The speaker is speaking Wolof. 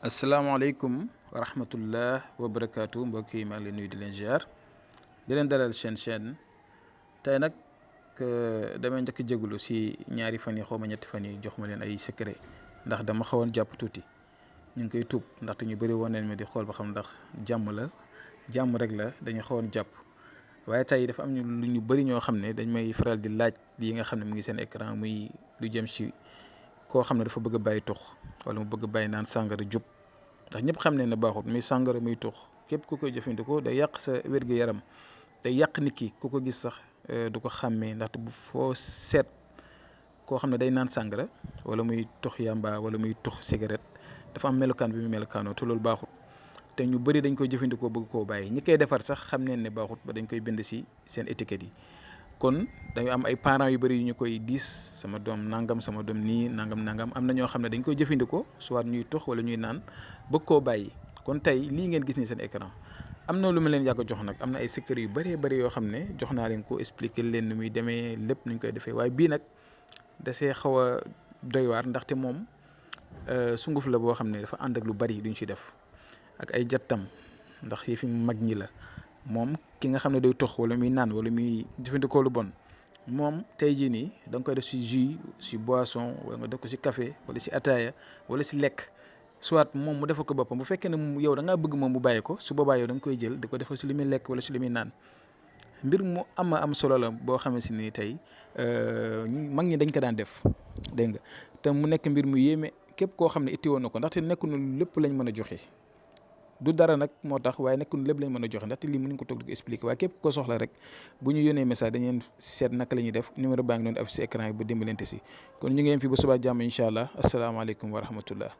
asalaamaaleykum wa rahmatullah wa barakaatu mbokk yi maa ngi leen nuyu di leen ziar di leen dalal chaîne tey nag damay njëkk jégalu si ñaari fan yi xaw ma ñetti fan yi jox ma leen ay secret ndax dama xawoon jàpp tuuti ñu ngi koy tuub ndaxte ñu bëri woon nañ ma di xool ba xam ndax jàmm rek la dañu xawoon jàpp waaye tey dafa am lu ñu bëri ñoo xam ne dañ may faral di laaj yi nga xam ne mu ngi seen écran muy lu jëm si koo xam ne dafa bëgg a bàyyi tux wala mu bëgg a bàyyi naan sàngara jub ndax ñëpp xam ne baaxut muy sàngara muy tux képp ku koy jëfandikoo day yàq sa wér-gu-yaram day yàq nit ki ku ko gis sax du ko xàmmee ndaxte bu foo seet koo xam ne day naan sàngara wala muy tux yàmba wala muy tux cigarette dafa am melokaan bi muy melokaanoo te loolu baaxut te ñu bëri dañ koy jëfandikoo bëgg koo bàyyi ñi koy defar sax xam ne baaxut ba dañ koy bind si seen étiquette yi. kon dañu am ay parents yu bëri yu ñu koy diis sama doom nangam sama doom nii nangam am na ñoo xam ne dañ koy jëfandikoo soit ñuy tux wala ñuy naan bëgg koo bàyyi kon tey lii ngeen gis ni seen écran am na lu ma leen yàgg a jox nag am na ay secret yu bëree bëri yoo xam ne jox naa leen ko expliquer leen nu muy demee lépp nuñ koy defee waaye bii nag dasee xaw a doy waar ndaxte moom sunguf la boo xam ne dafa ànd ak lu bëri duñ ci def ak ay jattam ndax yi fi mag ñi la moom ki nga xam ne day tox wala muy naan wala muy jëfandikoo lu bon moom tey jii nii da nga koy def si jus si boisson wala nga def ko si café wala si ataaya wala si lekk soit moom mu defal ko boppam bu fekkee ne yow da ngaa bëgg moom mu bàyyi ko su boobaa yow da nga koy jël di ko defal si li muy lekk wala si li muy naan mbir mu am solo la boo xamante si ni tey mag ñi dañ ko daan def dégg nga te mu nekk mbir mu yéeme képp koo xam ne ittiwoon na ko ndaxte nekk nu lépp lañ mën a joxe. du dara nag moo tax waaye nekkul lépp lañ mën a joxe ndaxte lii mënuñ ko toog di ko expliquer waaye képp ko soxla rek bu ñu yónnee message dañu leen seet naka la ñuy def numéro baa ngi doon affiché si écran yi ba dimbalante si kon ñu ngi yem fii ba subaa jàmm incha allah asalaamaaleykum wa rahmatullah